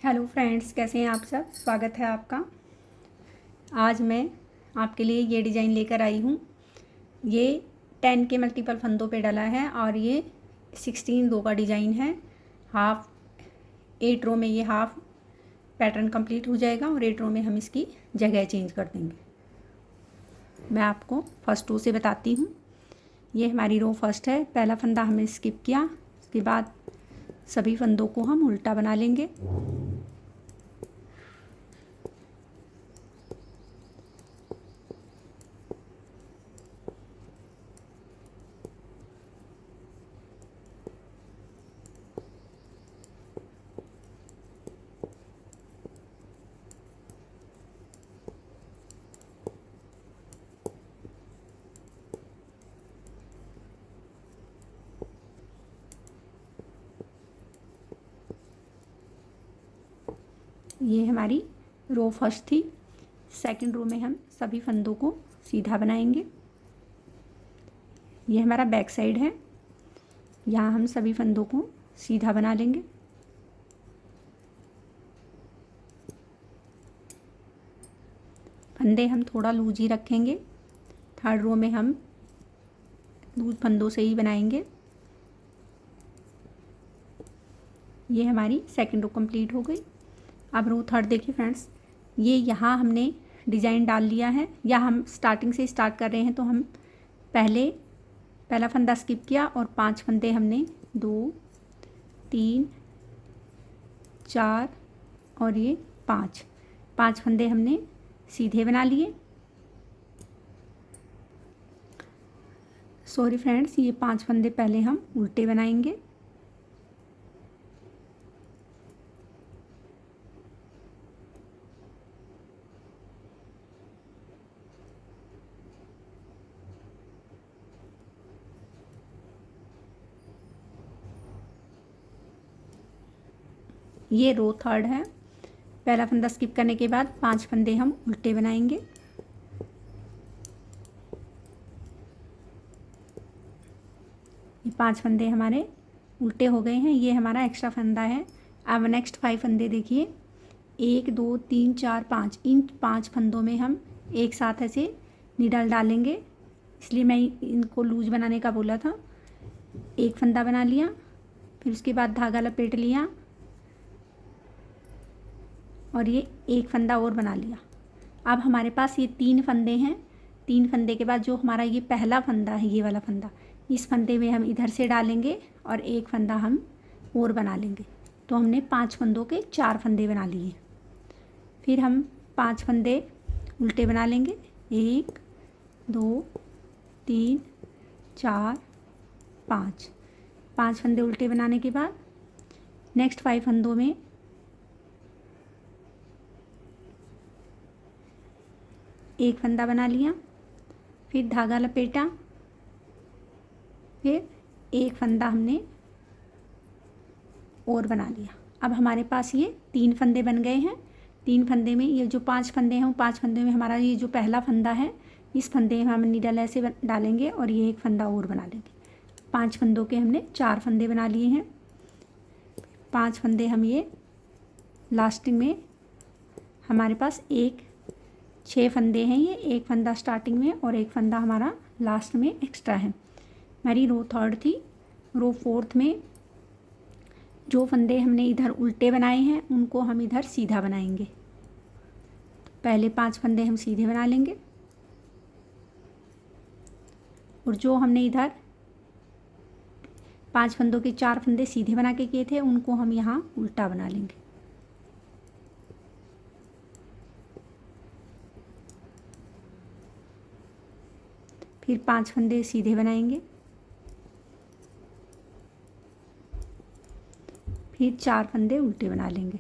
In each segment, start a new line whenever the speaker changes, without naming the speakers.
Hello friends, कैसे हैं आप सब। स्वागत है आपका। आज मैं आपके लिए ये डिज़ाइन लेकर आई हूँ। ये 10 के मल्टीपल फंदों पे डला है और ये 16 रो का डिज़ाइन है। हाफ 8 रो में ये हाफ पैटर्न कंप्लीट हो जाएगा और 8 रो में हम इसकी जगह चेंज कर देंगे। मैं आपको फर्स्ट रो से बताती हूँ। ये हमारी रो फर्स्ट है। पहला फंदा हमने स्किप किया, उसके बाद सभी फंदों को हम उल्टा बना लेंगे। ये हमारी रो फर्स्ट थी। सेकंड रो में हम सभी फंदों को सीधा बनाएंगे। ये हमारा बैक साइड है। यहाँ हम सभी फंदों को सीधा बना लेंगे। फंदे हम थोड़ा लूज ही रखेंगे। थर्ड रो में हम लूज फंदों से ही बनाएंगे। ये हमारी सेकंड रो कंप्लीट हो गई। अब रो थर्ड देखिए फ्रेंड्स, ये यहाँ हमने डिज़ाइन डाल लिया है। या हम स्टार्टिंग से स्टार्ट कर रहे हैं तो हम पहला फंदा स्किप किया और 5 फंदे हमने 2 3 4 और ये 5 फंदे हमने सीधे बना लिए। सॉरी फ्रेंड्स, ये 5 फंदे पहले हम उल्टे बनाएंगे। ये रो थर्ड है। पहला फंदा स्किप करने के बाद 5 फंदे हम उल्टे बनाएंगे। ये 5 फंदे हमारे उल्टे हो गए हैं। ये हमारा एक्स्ट्रा फंदा है। अब नेक्स्ट 5 फंदे देखिए, 1 2 3 4 5। इन 5 फंदों में हम एक साथ ऐसे नीडल डालेंगे, इसलिए मैं इनको लूज बनाने का बोला था। एक फंदा बना लिया, फिर उसके बाद धागा लपेट लिया और ये एक फंदा और बना लिया। अब हमारे पास ये 3 फंदे हैं। 3 फंदे के बाद जो हमारा ये पहला फंदा है, ये वाला फंदा, इस फंदे में हम इधर से डालेंगे और एक फंदा हम और बना लेंगे। तो हमने 5 फंदों के 4 फंदे बना लिए। फिर हम 5 फंदे उल्टे बना लेंगे। 1 2 3 4 5 फंदे उल्टे बनाने के बाद नेक्स्ट 5 फंदों में एक फंदा बना लिया, फिर धागा लपेटा, फिर एक फंदा हमने और बना लिया। अब हमारे पास ये 3 फंदे बन गए हैं। 3 फंदे में ये जो 5 फंदे हैं, 5 फंदे में हमारा ये जो पहला फंदा है, इस फंदे में हम नीडल ऐसे डालेंगे और ये एक फंदा और बना लेंगे। 5 फंदों के हमने 4 फंदे बना लिए हैं। 5 फंदे हम ये लास्टिंग में हमारे पास 6 फंदे हैं। ये एक फंदा स्टार्टिंग में और एक फंदा हमारा लास्ट में एक्स्ट्रा है। हमारी रो थर्ड थी। रो फोर्थ में जो फंदे हमने इधर उल्टे बनाए हैं उनको हम इधर सीधा बनाएंगे। पहले 5 फंदे हम सीधे बना लेंगे और जो हमने इधर 5 फंदों के 4 फंदे सीधे बना के किए थे उनको हम यहाँ उल्टा बना लेंगे। फिर 5 फंदे सीधे बनाएंगे, फिर 4 फंदे उल्टे बना लेंगे।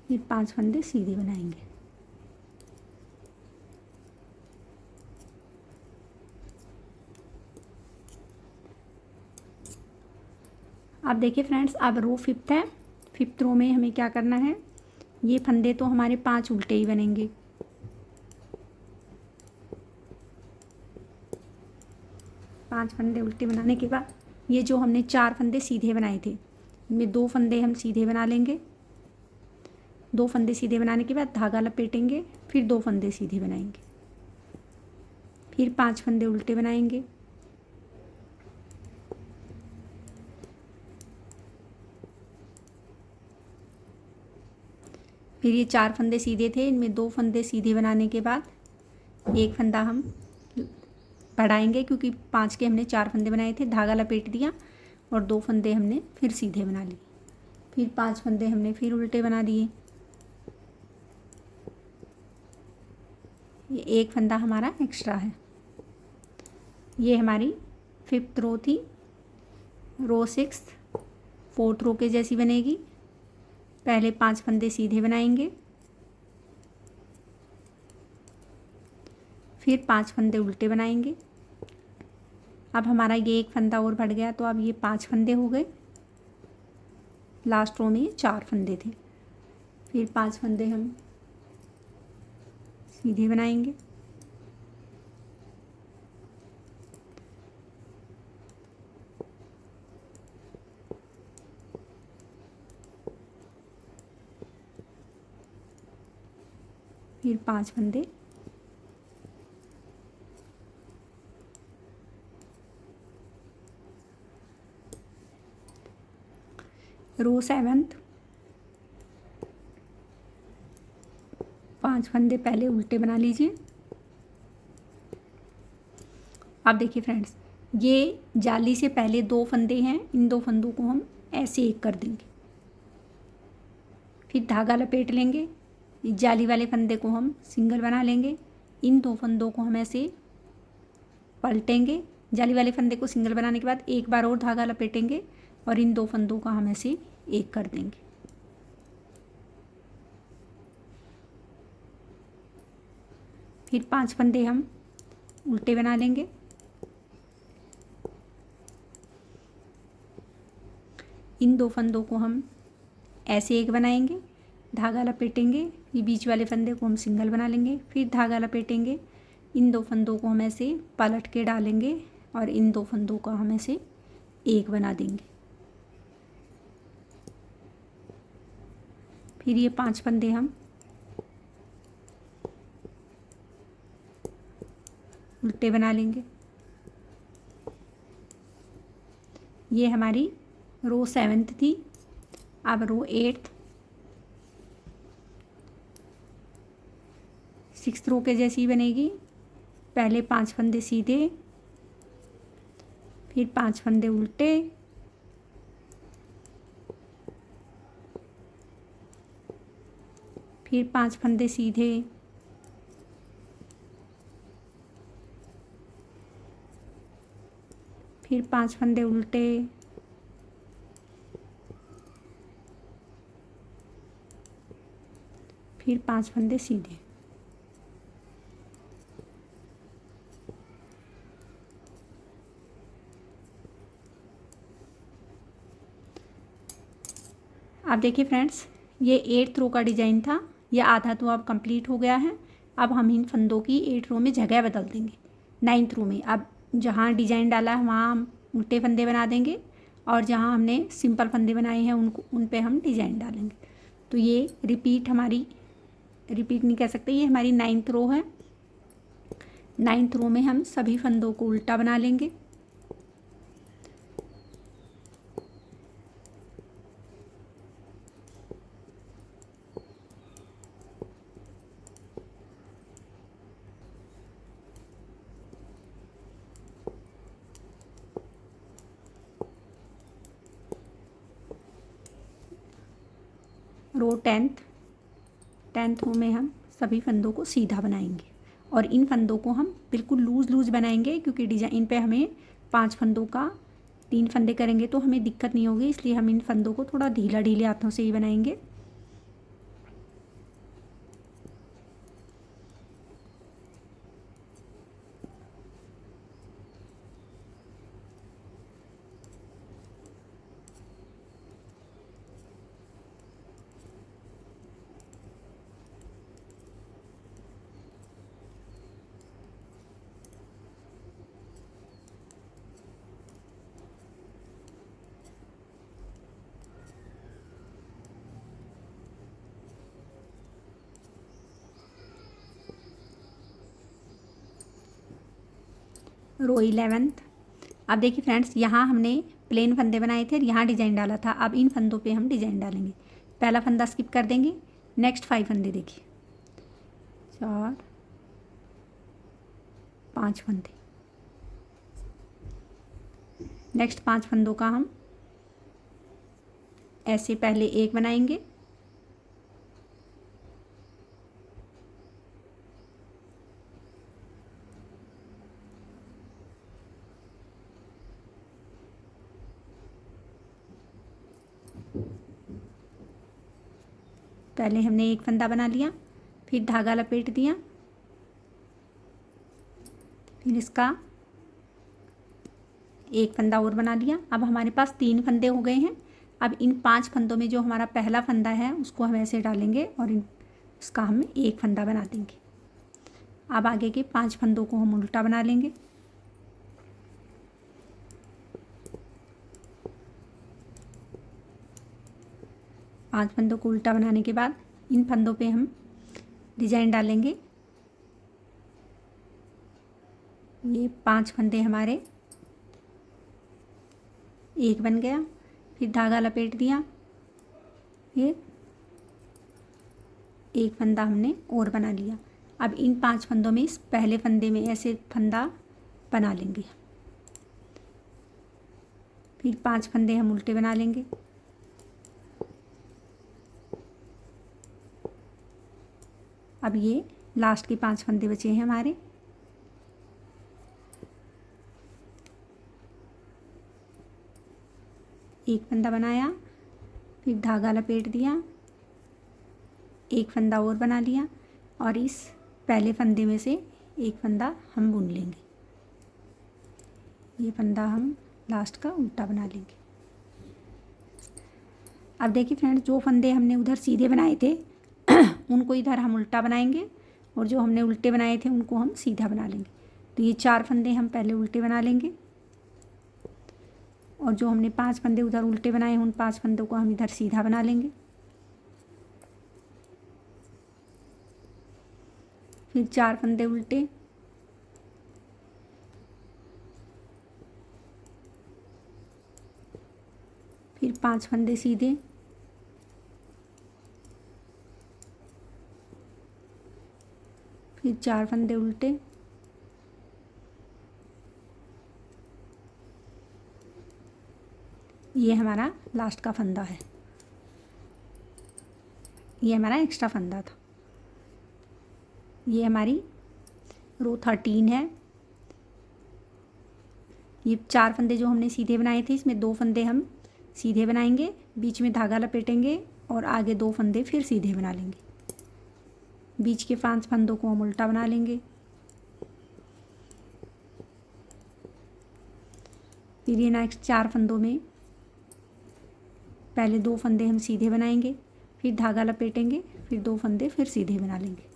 फिर 5 फंदे सीधे बनाएंगे। अब देखिए फ्रेंड्स, अब रो फिफ्थ है। फिफ्थ रो में हमें क्या करना है, ये फंदे तो हमारे 5 उल्टे ही बनेंगे। 5 फंदे उल्टे बनाने के बाद ये जो हमने 4 फंदे सीधे बनाए थे, इनमें 2 फंदे हम सीधे बना लेंगे। 2 फंदे सीधे बनाने के बाद धागा लपेटेंगे, फिर 2 फंदे सीधे बनाएंगे, फिर 5 फंदे उल्टे बनाएंगे, फिर ये 4 फंदे सीधे थे, इनमें 2 फंदे सीधे बनाने के बाद एक फंदा हम बढ़ाएंगे, क्योंकि 5 के हमने 4 फंदे बनाए थे, धागा लपेट दिया और 2 फंदे हमने फिर सीधे बना लिए, फिर 5 फंदे हमने फिर उल्टे बना दिए। ये एक फंदा हमारा एक्स्ट्रा है। ये हमारी 5th रो थी। रो 6th 4th रो के जैसी बनेगी। पहले 5 फंदे सीधे बनाएंगे, फिर 5 फंदे उल्टे बनाएंगे। अब हमारा ये एक फंदा और बढ़ गया, तो अब ये 5 फंदे हो गए। लास्ट रो में ये 4 फंदे थे, फिर 5 फंदे हम सीधे बनाएंगे, फिर 5 फंदे रो 7th 5 फंदे पहले उल्टे बना लीजिए। अब देखिए फ्रेंड्स, ये जाली से पहले 2 फंदे हैं, इन 2 फंदों को हम ऐसे एक कर देंगे, फिर धागा लपेट लेंगे। जाली वाले फंदे को हम सिंगल बना लेंगे, इन 2 फंदों को हम ऐसे पलटेंगे। जाली वाले फंदे को सिंगल बनाने के बाद एक बार और धागा लपेटेंगे और इन 2 फंदों का हम ऐसे एक कर देंगे। फिर 5 फंदे हम उल्टे बना लेंगे, इन 2 फंदों को हम ऐसे एक बनाएंगे, धागा लपेटेंगे। ये बीच वाले फंदे को हम सिंगल बना लेंगे, फिर धागा लपेटेंगे, इन 2 फंदों को हम ऐसे पलट के डालेंगे और इन 2 फंदों का हम ऐसे एक बना देंगे। फिर ये 5 फंदे हम उल्टे बना लेंगे। ये हमारी रो 7th थी। अब रो 8th 6th रो के जैसी बनेगी। पहले 5 फंदे सीधे, फिर 5 फंदे उल्टे, फिर 5 फंदे सीधे, फिर 5 फंदे उल्टे, फिर 5 फंदे सीधे। अब देखिए फ्रेंड्स, ये 8th रो का डिज़ाइन था, ये आधा तो अब कंप्लीट हो गया है। अब हम इन फंदों की 8 रो में जगह बदल देंगे। 9th रो में अब जहाँ डिज़ाइन डाला है वहाँ हम उल्टे फंदे बना देंगे और जहाँ हमने सिंपल फंदे बनाए हैं उन पे हम डिज़ाइन डालेंगे। तो ये रिपीट नहीं कह सकते, ये हमारी 9th रो है। 9th रो में हम सभी फंदों को उल्टा बना लेंगे। रो 10th रो में हम सभी फंदों को सीधा बनाएंगे और इन फंदों को हम बिल्कुल लूज़ बनाएंगे, क्योंकि डिजाइन पे हमें 5 फंदों का 3 फंदे करेंगे तो हमें दिक्कत नहीं होगी, इसलिए हम इन फंदों को थोड़ा ढीले हाथों से ही बनाएंगे। रो 11th। अब देखिए फ्रेंड्स, यहाँ हमने प्लेन फंदे बनाए थे और यहाँ डिज़ाइन डाला था। अब इन फंदों पे हम डिज़ाइन डालेंगे। पहला फंदा स्किप कर देंगे। नेक्स्ट 5 फंदे देखिए, 4 5 फंदे। नेक्स्ट 5 फंदों का हम ऐसे पहले एक बनाएंगे, पहले हमने एक फंदा बना लिया, फिर धागा लपेट दिया, फिर इसका एक फंदा और बना लिया। अब हमारे पास 3 फंदे हो गए हैं। अब इन 5 फंदों में जो हमारा पहला फंदा है उसको हम ऐसे डालेंगे और इसका हम एक फंदा बना देंगे। अब आगे के 5 फंदों को हम उल्टा बना लेंगे। पांच फंदों को उल्टा बनाने के बाद इन फंदों पे हम डिजाइन डालेंगे। ये 5 फंदे हमारे एक बन गया, फिर धागा लपेट दिया, फिर एक फंदा हमने और बना लिया। अब इन 5 फंदों में इस पहले फंदे में ऐसे फंदा बना लेंगे, फिर 5 फंदे हम उल्टे बना लेंगे। अब ये लास्ट के 5 फंदे बचे हैं हमारे। एक फंदा बनाया, फिर धागा लपेट दिया, एक फंदा और बना लिया और इस पहले फंदे में से एक फंदा हम बुन लेंगे। ये फंदा हम लास्ट का उल्टा बना लेंगे। अब देखिए फ्रेंड्स, जो फंदे हमने उधर सीधे बनाए थे उनको इधर हम उल्टा बनाएंगे और जो हमने उल्टे बनाए थे उनको हम सीधा बना लेंगे। तो ये 4 फंदे हम पहले उल्टे बना लेंगे और जो हमने 5 फंदे उधर उल्टे बनाए उन 5 फंदों को हम इधर सीधा बना लेंगे। फिर 4 फंदे उल्टे, फिर 5 फंदे सीधे, फिर 4 फंदे उल्टे, ये हमारा लास्ट का फंदा है। ये हमारा एक्स्ट्रा फंदा था। ये हमारी रो 13 है। ये 4 फंदे जो हमने सीधे बनाए थे इसमें 2 फंदे हम सीधे बनाएंगे, बीच में धागा लपेटेंगे और आगे 2 फंदे फिर सीधे बना लेंगे। बीच के 5 फंदों को हम उल्टा बना लेंगे। फिर ये नेक्स्ट 4 फंदों में पहले 2 फंदे हम सीधे बनाएंगे, फिर धागा लपेटेंगे, फिर 2 फंदे फिर सीधे बना लेंगे।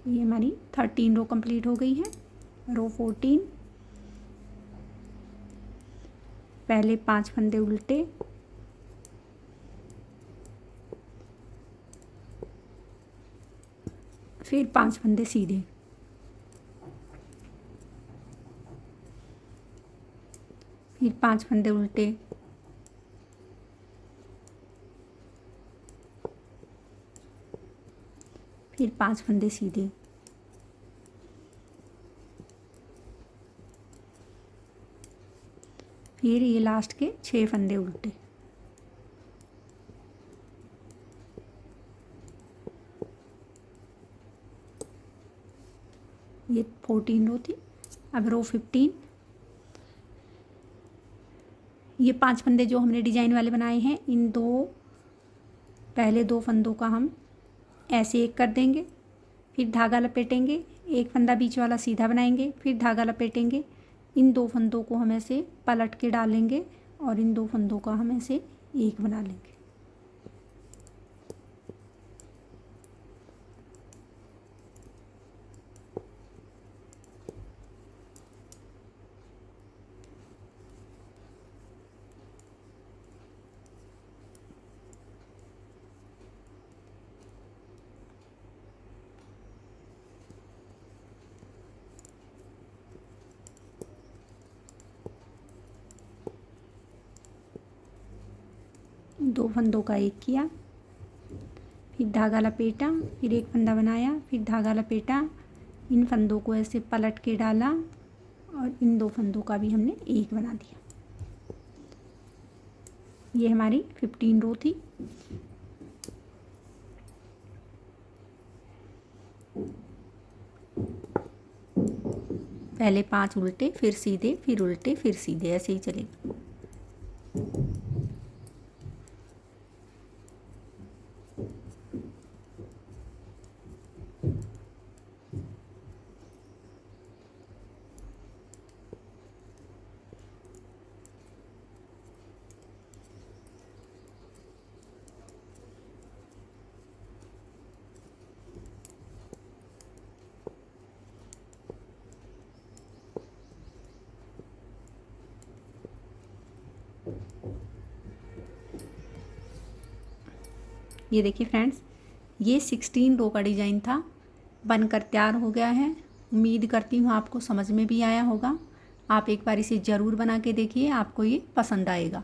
ये हमारी 13 रो कंप्लीट हो गई है। रो 14, पहले 5 फंदे उल्टे, फिर 5 फंदे सीधे, फिर 5 फंदे उल्टे, फिर 5 फंदे सीधे, फिर ये लास्ट के 6 फंदे उल्टे। ये 14 रो थी। अब रो 15, ये 5 फंदे जो हमने डिजाइन वाले बनाए हैं इन पहले 2 फंदों का हम ऐसे एक कर देंगे, फिर धागा लपेटेंगे, एक फंदा बीच वाला सीधा बनाएंगे, फिर धागा लपेटेंगे, इन 2 फंदों को हम ऐसे पलट के डालेंगे और इन 2 फंदों का हम ऐसे एक बना लेंगे। 2 फंदों का एक किया, फिर धागा लपेटा, फिर एक फंदा बनाया, फिर धागा लपेटा, इन फंदों को ऐसे पलट के डाला और इन 2 फंदों का भी हमने एक बना दिया। ये हमारी 15 रो थी। पहले 5 उल्टे, फिर सीधे, फिर उल्टे, फिर सीधे, ऐसे ही चलेगा। ये देखिए फ्रेंड्स, ये 16 रो का डिज़ाइन था, बनकर तैयार हो गया है। उम्मीद करती हूँ आपको समझ में भी आया होगा। आप एक बार इसे ज़रूर बना के देखिए, आपको ये पसंद आएगा।